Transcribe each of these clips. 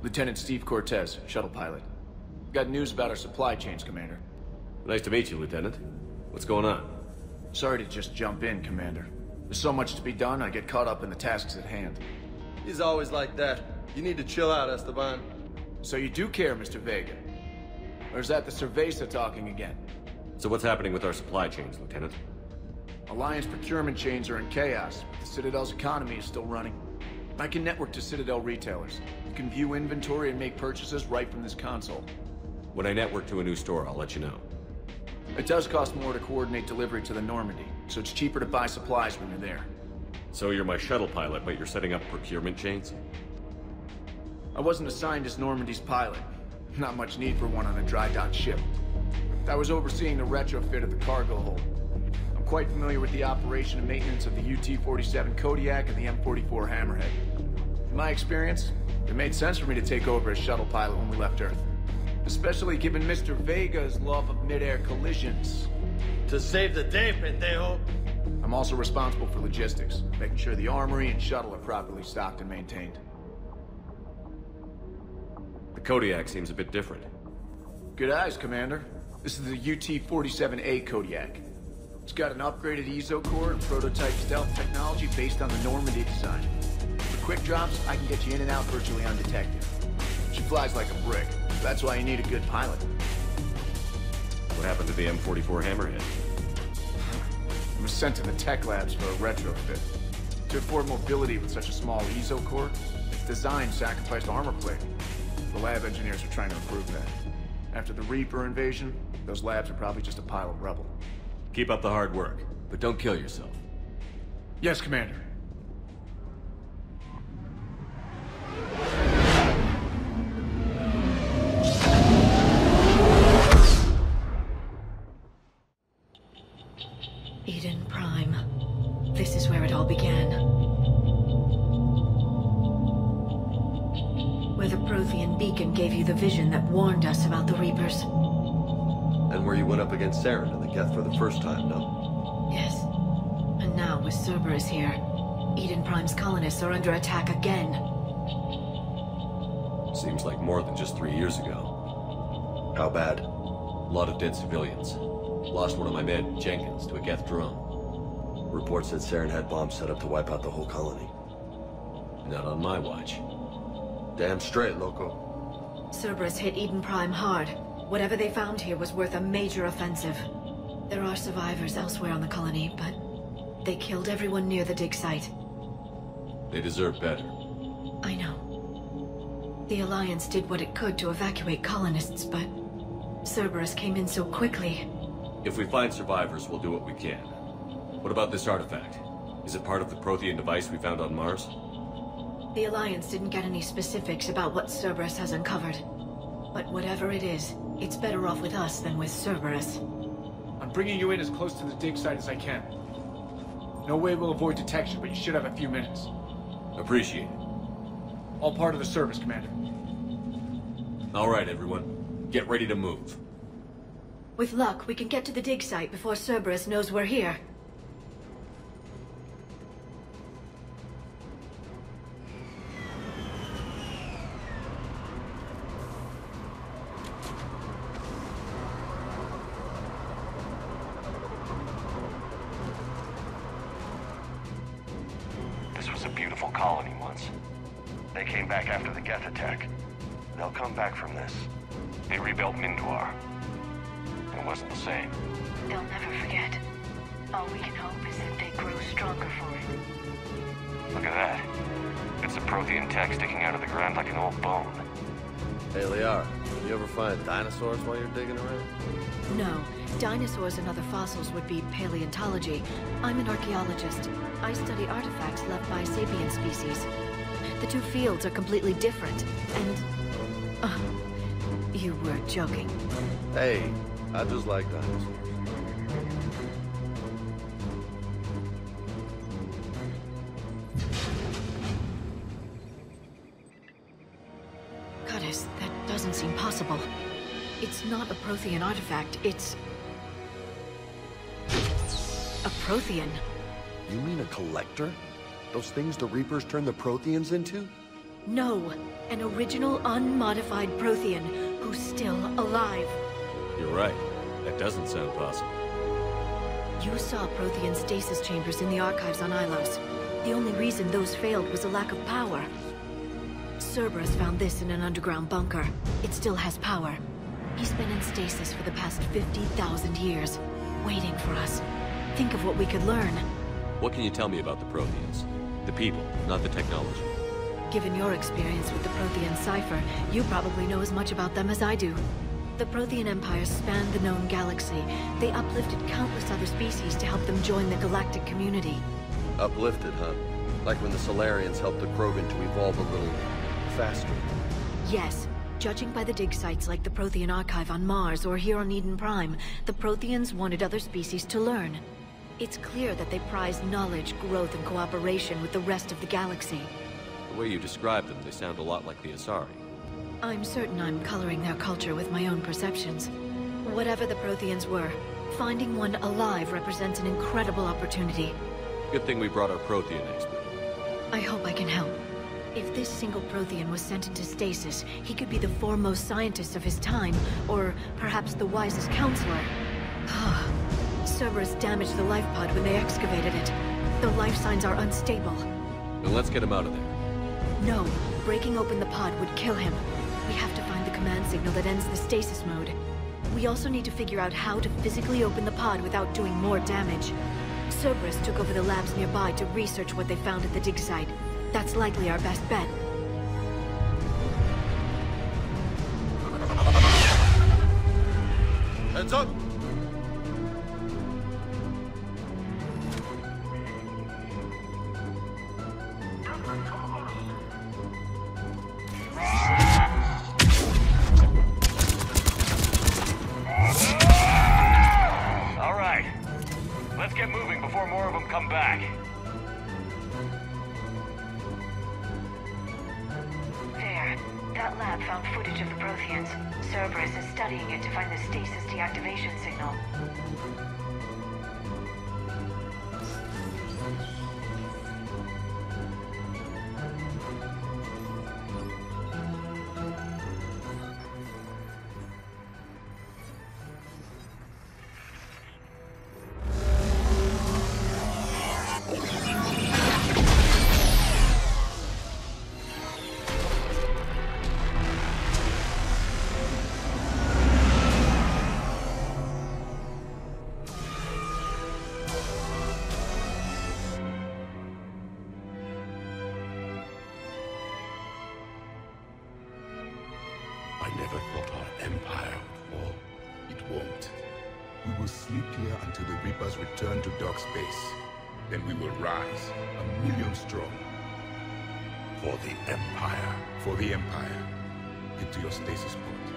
Lieutenant Steve Cortez, shuttle pilot. Got news about our supply chains, Commander. Nice to meet you, Lieutenant. What's going on? Sorry to just jump in, Commander. There's so much to be done, I get caught up in the tasks at hand. He's always like that. You need to chill out, Esteban. So you do care, Mr. Vega? Or is that the Cerveza talking again? So what's happening with our supply chains, Lieutenant? Alliance procurement chains are in chaos, but the Citadel's economy is still running. I can network to Citadel retailers. You can view inventory and make purchases right from this console. When I network to a new store, I'll let you know. It does cost more to coordinate delivery to the Normandy, so it's cheaper to buy supplies when you're there. So you're my shuttle pilot, but you're setting up procurement chains? I wasn't assigned as Normandy's pilot. Not much need for one on a dry dock ship. I was overseeing the retrofit of the cargo hold. I'm quite familiar with the operation and maintenance of the UT-47 Kodiak and the M44 Hammerhead. In my experience, it made sense for me to take over as shuttle pilot when we left Earth. Especially given Mr. Vega's love of mid-air collisions. To save the day, pendejo. I'm also responsible for logistics, making sure the armory and shuttle are properly stocked and maintained. The Kodiak seems a bit different. Good eyes, Commander. This is the UT-47A Kodiak. It's got an upgraded EZO core and prototype stealth technology based on the Normandy design. For quick drops, I can get you in and out virtually undetected. She flies like a brick. That's why you need a good pilot. What happened to the M44 Hammerhead? It was sent to the tech labs for a retrofit. To afford mobility with such a small EZO core, its design sacrificed armor plating. The lab engineers are trying to improve that. After the Reaper invasion, those labs are probably just a pile of rubble. Keep up the hard work, but don't kill yourself. Yes, Commander. Eden Prime. This is where it all began. Where the Prothean beacon gave you the vision that warned us about the Reapers. And where you went up against Saren in the Geth for the first time, no? Yes. And now, with Cerberus here, Eden Prime's colonists are under attack again. Seems like more than just 3 years ago. How bad? A lot of dead civilians. Lost one of my men, Jenkins, to a Geth drone. Reports said Saren had bombs set up to wipe out the whole colony. Not on my watch. Damn straight, loco. Cerberus hit Eden Prime hard. Whatever they found here was worth a major offensive. There are survivors elsewhere on the colony, but they killed everyone near the dig site. They deserve better. I know. The Alliance did what it could to evacuate colonists, but Cerberus came in so quickly. If we find survivors, we'll do what we can. What about this artifact? Is it part of the Prothean device we found on Mars? The Alliance didn't get any specifics about what Cerberus has uncovered. But whatever it is, it's better off with us than with Cerberus. I'm bringing you in as close to the dig site as I can. No way we'll avoid detection, but you should have a few minutes. Appreciate it. All part of the service, Commander. All right, everyone. Get ready to move. With luck, we can get to the dig site before Cerberus knows we're here. This was a beautiful colony once. They came back after the Geth attack. They'll come back from this. They rebuilt Mindoir. It wasn't the same. They'll never forget. All we can hope is that they grow stronger for it. Look at that. It's a Prothean tech sticking out of the ground like an old bone. Hey, Liara, you ever find dinosaurs while you're digging around? No. Dinosaurs and other fossils would be paleontology. I'm an archaeologist. I study artifacts left by sapient species. The two fields are completely different, and... you were joking. Hey, I just like dinosaurs. Goddess, that doesn't seem possible. It's not a Prothean artifact, it's... a Prothean. You mean a collector? Those things the Reapers turned the Protheans into? No, an original, unmodified Prothean who's still alive. You're right. That doesn't sound possible. You saw Prothean stasis chambers in the archives on Ilos. The only reason those failed was a lack of power. Cerberus found this in an underground bunker. It still has power. He's been in stasis for the past 50,000 years, waiting for us. Think of what we could learn. What can you tell me about the Protheans? The people, not the technology. Given your experience with the Prothean cipher, you probably know as much about them as I do. The Prothean Empire spanned the known galaxy. They uplifted countless other species to help them join the galactic community. Uplifted, huh? Like when the Solarians helped the Krogan to evolve a little faster. Yes. Judging by the dig sites like the Prothean Archive on Mars or here on Eden Prime, the Protheans wanted other species to learn. It's clear that they prize knowledge, growth, and cooperation with the rest of the galaxy. The way you describe them, they sound a lot like the Asari. I'm certain I'm coloring their culture with my own perceptions. Whatever the Protheans were, finding one alive represents an incredible opportunity. Good thing we brought our Prothean expert. I hope I can help. If this single Prothean was sent into stasis, he could be the foremost scientist of his time, or perhaps the wisest counselor. Cerberus damaged the life pod when they excavated it. The life signs are unstable. Then let's get him out of there. No, breaking open the pod would kill him. We have to find the command signal that ends the stasis mode. We also need to figure out how to physically open the pod without doing more damage. Cerberus took over the labs nearby to research what they found at the dig site. That's likely our best bet. Heads up! All right. Let's get moving before more of them come back. There. That lab found footage of the Protheans. Cerberus is studying it to find the stasis deactivation signal. I never thought our empire would fall. It won't. We will sleep here until the Reapers return to dark space. Then we will rise, 1,000,000 strong. For the Empire. For the Empire. Get to your stasis pod.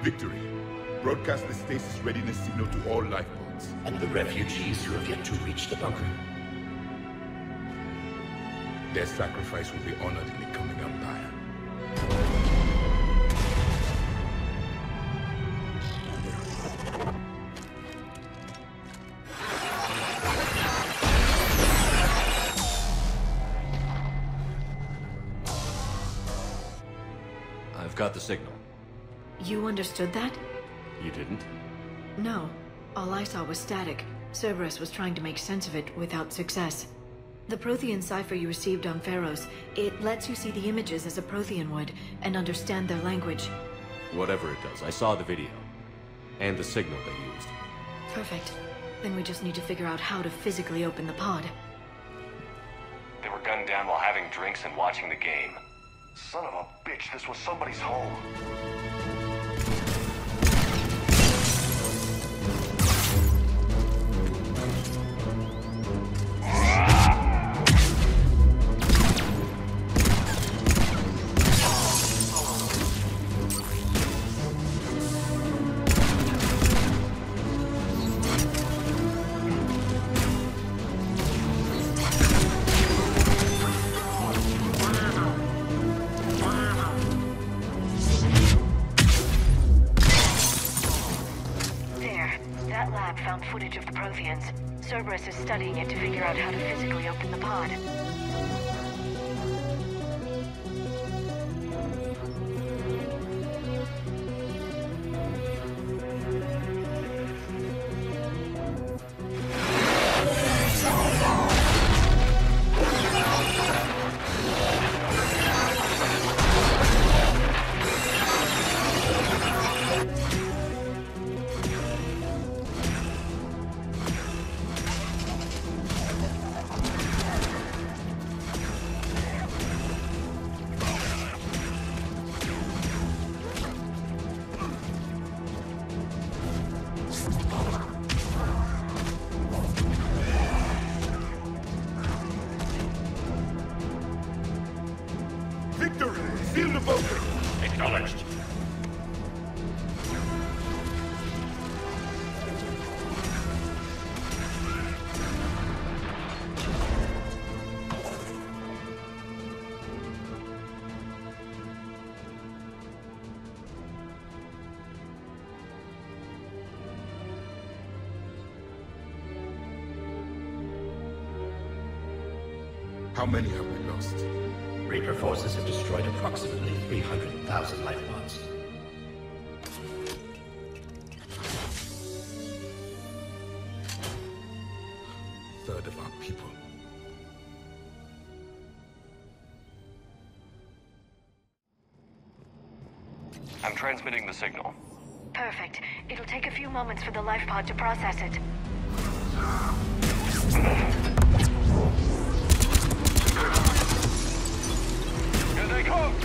Victory. Broadcast the stasis readiness signal to all life pods. And the refugees who have yet to reach the bunker. Their sacrifice will be honored in the coming Empire. I've got the signal. You understood that? You didn't? No. All I saw was static. Cerberus was trying to make sense of it without success. The Prothean cipher you received on Pharaohs, it lets you see the images as a Prothean would, and understand their language. Whatever it does, I saw the video. And the signal they used. Perfect. Then we just need to figure out how to physically open the pod. They were gunned down while having drinks and watching the game. Son of a bitch, this was somebody's home. Cerberus is studying it to figure out how to physically open the pod. Victor! Seal the bunker! Acknowledged. How many have we lost? Reaper forces have destroyed approximately 300,000 life pods. Third of our people. I'm transmitting the signal. Perfect. It'll take a few moments for the life pod to process it. Here they come!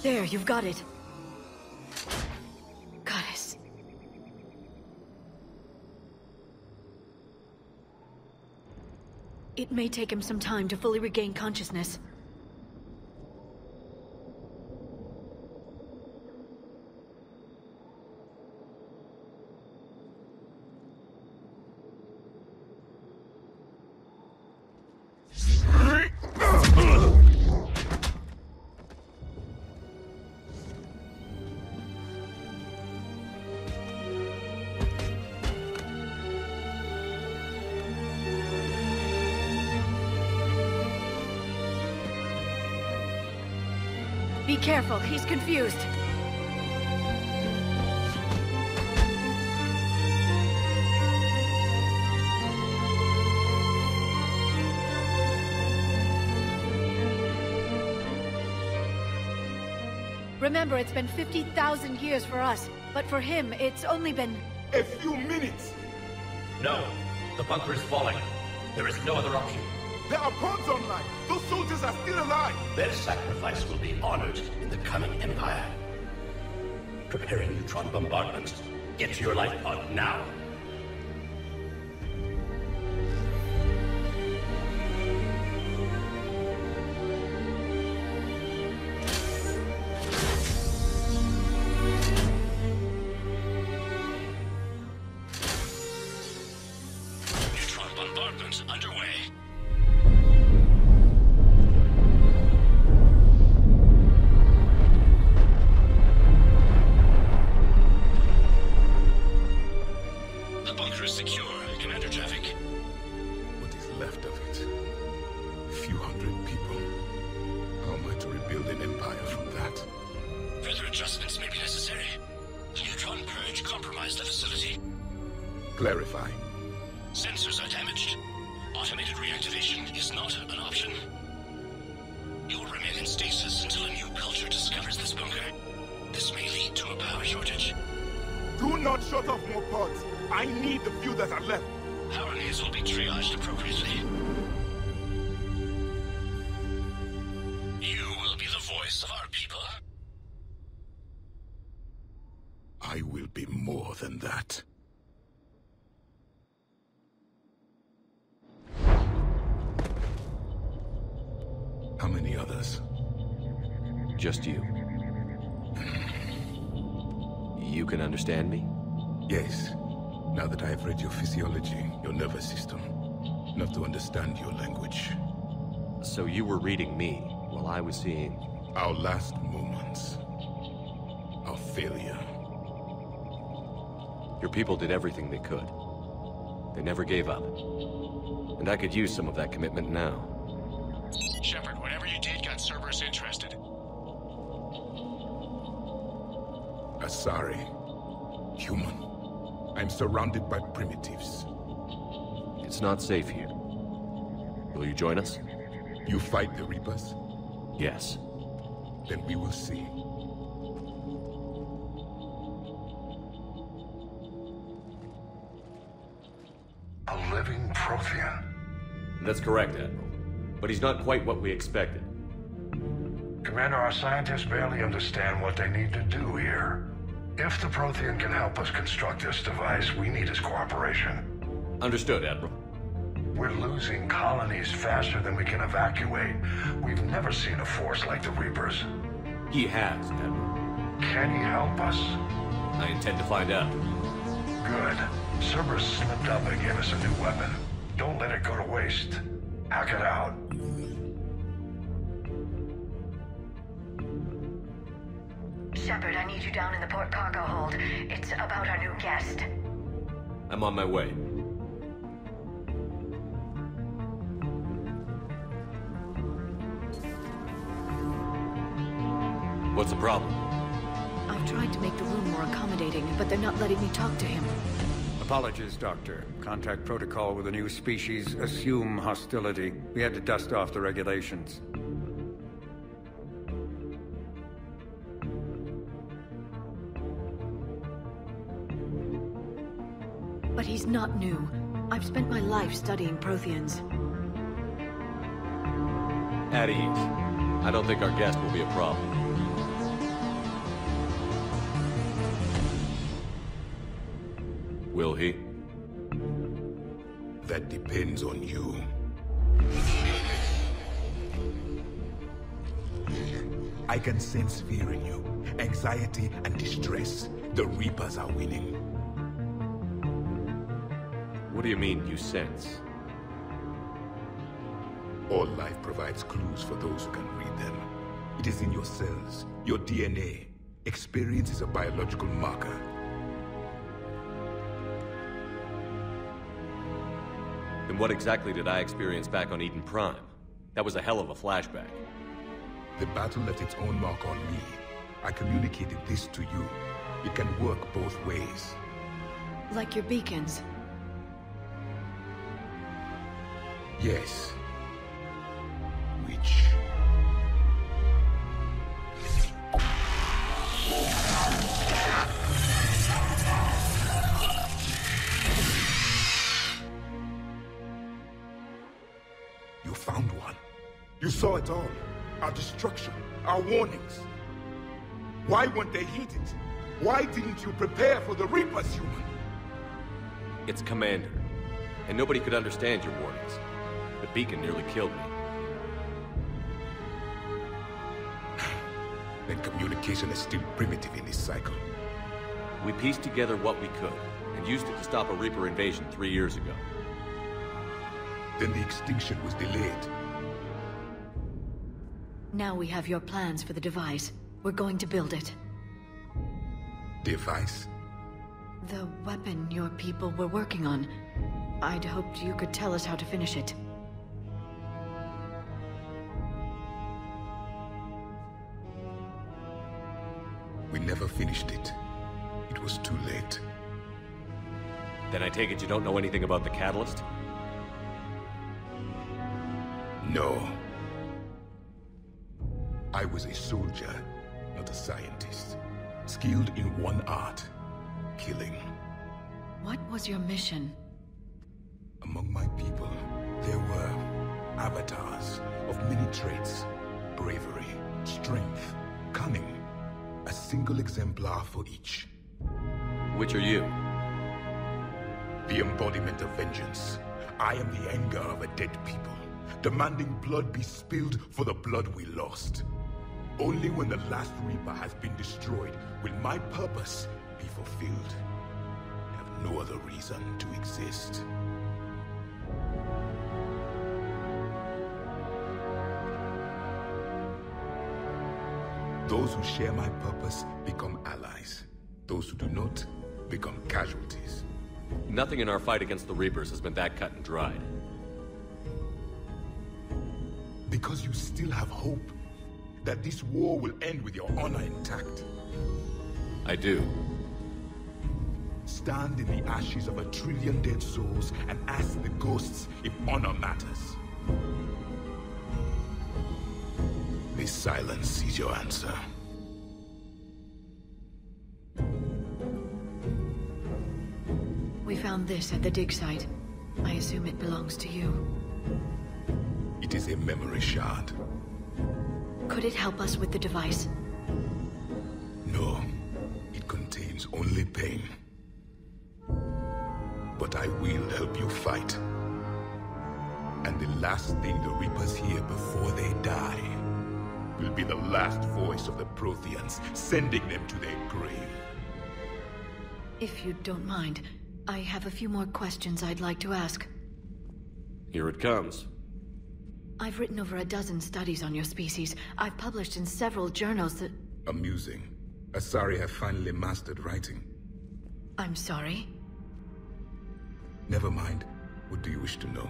There, you've got it. Goddess. It may take him some time to fully regain consciousness. Be careful, he's confused. Remember, it's been 50,000 years for us, but for him, it's only been... A few minutes! No, the bunker is falling. There is no other option. There are pods online! Those soldiers are still alive! Their sacrifice will be honored in the coming Empire. Preparing neutron bombardment. Get to your life pod now. Neutron bombardment underway. Commander traffic. What is left of it? A few hundred people. How am I to rebuild an empire from that? Further adjustments may be necessary. The neutron purge compromised the facility. Clarify. Sensors are damaged. Automated reactivation is not an option. You'll remain in stasis until a new culture discovers this bunker. This may lead to a power shortage. Do not shut off more pods. I need the few that are left. Power needs will be triaged appropriately. You will be the voice of our people. I will be more than that. How many others? Just you. You can understand me? Yes. Now that I have read your physiology, your nervous system, enough to understand your language. So you were reading me, while I was seeing... Our last moments. Our failure. Your people did everything they could. They never gave up. And I could use some of that commitment now. Shepard, whatever you did got Cerberus interested. Sorry. Human. I'm surrounded by primitives. It's not safe here. Will you join us? You fight the Reapers? Yes. Then we will see. A living Prothean. That's correct, Admiral. But he's not quite what we expected. Commander, our scientists barely understand what they need to do here. If the Prothean can help us construct this device, we need his cooperation. Understood, Admiral. We're losing colonies faster than we can evacuate. We've never seen a force like the Reapers. He has, Admiral. Can he help us? I intend to find out. Good. Cerberus slipped up and gave us a new weapon. Don't let it go to waste. Hack it out. Shepard, I need you down in the port cargo hold. It's about our new guest. I'm on my way. What's the problem? I've tried to make the room more accommodating, but they're not letting me talk to him. Apologies, Doctor. Contact protocol with a new species. Assume hostility. We had to dust off the regulations. But he's not new. I've spent my life studying Protheans. At ease. I don't think our guest will be a problem. Will he? That depends on you. I can sense fear in you, anxiety and distress. The Reapers are winning. What do you mean, you sense? All life provides clues for those who can read them. It is in your cells, your DNA. Experience is a biological marker. Then what exactly did I experience back on Eden Prime? That was a hell of a flashback. The battle left its own mark on me. I communicated this to you. It can work both ways. Like your beacons. Yes. Which... You found one. You saw it all. Our destruction, our warnings. Why weren't they heeded? Why didn't you prepare for the Reapers, human? It's Commander. And nobody could understand your warnings. The beacon nearly killed me. Then communication is still primitive in this cycle. We pieced together what we could, and used it to stop a Reaper invasion 3 years ago. Then the extinction was delayed. Now we have your plans for the device. We're going to build it. Device? The weapon your people were working on. I'd hoped you could tell us how to finish it. We never finished it. It was too late. Then I take it you don't know anything about the catalyst? No. I was a soldier, not a scientist. Skilled in one art, killing. What was your mission? Among my people, there were avatars of many traits. Bravery, strength, cunning. A single exemplar for each. Which are you? The embodiment of vengeance. I am the anger of a dead people, demanding blood be spilled for the blood we lost. Only when the last Reaper has been destroyed will my purpose be fulfilled. I have no other reason to exist. Those who share my purpose become allies. Those who do not become casualties. Nothing in our fight against the Reapers has been that cut and dried. Because you still have hope that this war will end with your honor intact. I do. Stand in the ashes of 1 trillion dead souls and ask the ghosts if honor matters. This silence is your answer. We found this at the dig site. I assume it belongs to you. It is a memory shard. Could it help us with the device? No. It contains only pain. But I will help you fight. And the last thing the Reapers hear before they die will be the last voice of the Protheans, sending them to their grave. If you don't mind, I have a few more questions I'd like to ask. Here it comes. I've written over a dozen studies on your species. I've published in several journals that... Amusing. Asari have finally mastered writing. I'm sorry? Never mind. What do you wish to know?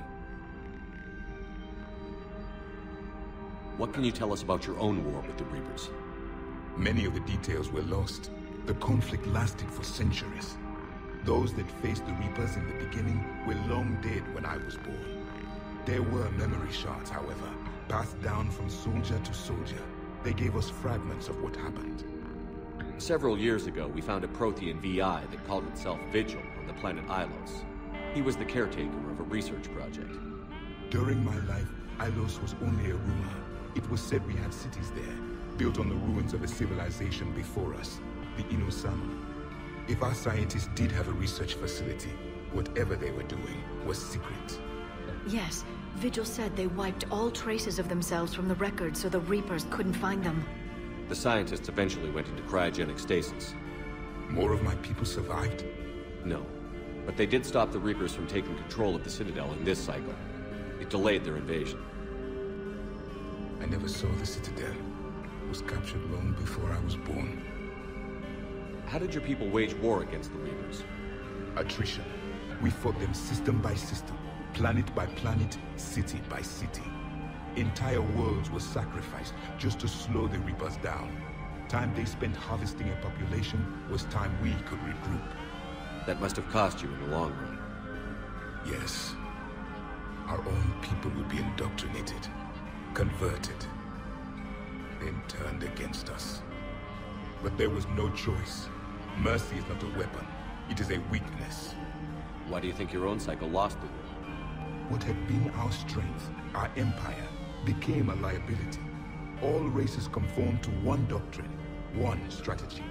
What can you tell us about your own war with the Reapers? Many of the details were lost. The conflict lasted for centuries. Those that faced the Reapers in the beginning were long dead when I was born. There were memory shards, however, passed down from soldier to soldier. They gave us fragments of what happened. Several years ago, we found a Prothean VI that called itself Vigil on the planet Ilos. He was the caretaker of a research project. During my life, Ilos was only a rumor. It was said we had cities there, built on the ruins of a civilization before us, the Inosama. If our scientists did have a research facility, whatever they were doing was secret. Yes, Vigil said they wiped all traces of themselves from the records so the Reapers couldn't find them. The scientists eventually went into cryogenic stasis. More of my people survived? No, but they did stop the Reapers from taking control of the Citadel in this cycle. It delayed their invasion. I never saw the Citadel. It was captured long before I was born. How did your people wage war against the Reapers? Attrition. We fought them system by system, planet by planet, city by city. Entire worlds were sacrificed just to slow the Reapers down. Time they spent harvesting a population was time we could regroup. That must have cost you in the long run. Yes. Our own people would be indoctrinated, converted, then turned against us. But there was no choice. Mercy is not a weapon. It is a weakness. Why do you think your own cycle lost it? What had been our strength, our empire, became a liability. All races conformed to one doctrine, one strategy.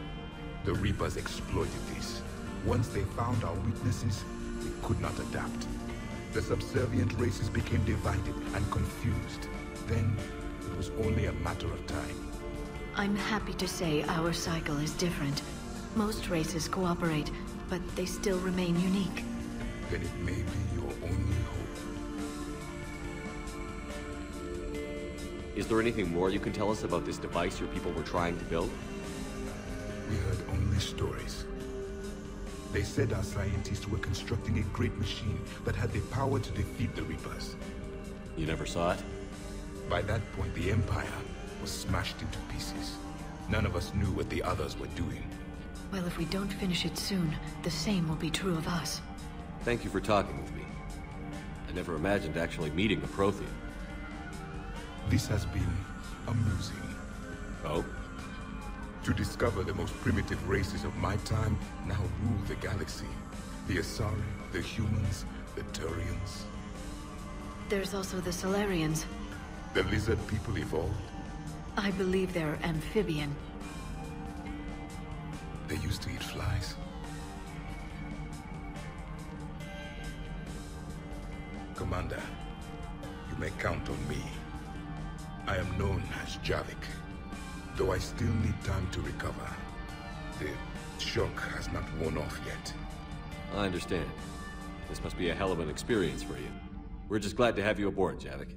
The Reapers exploited this. Once they found our weaknesses, they could not adapt. The subservient races became divided and confused. Then, it was only a matter of time. I'm happy to say our cycle is different. Most races cooperate, but they still remain unique. Then it may be your only hope. Is there anything more you can tell us about this device your people were trying to build? We heard only stories. They said our scientists were constructing a great machine that had the power to defeat the Reapers. You never saw it? By that point, the Empire was smashed into pieces. None of us knew what the others were doing. Well, if we don't finish it soon, the same will be true of us. Thank you for talking with me. I never imagined actually meeting a Prothean. This has been amusing. Oh? To discover the most primitive races of my time now rule the galaxy. The Asari, the humans, the Turians. There's also the Solarians. The lizard people evolved. I believe they're amphibian. They used to eat flies. Commander, you may count on me. I am known as Javik, though I still need time to recover. The shock has not worn off yet. I understand. This must be a hell of an experience for you. We're just glad to have you aboard, Javik.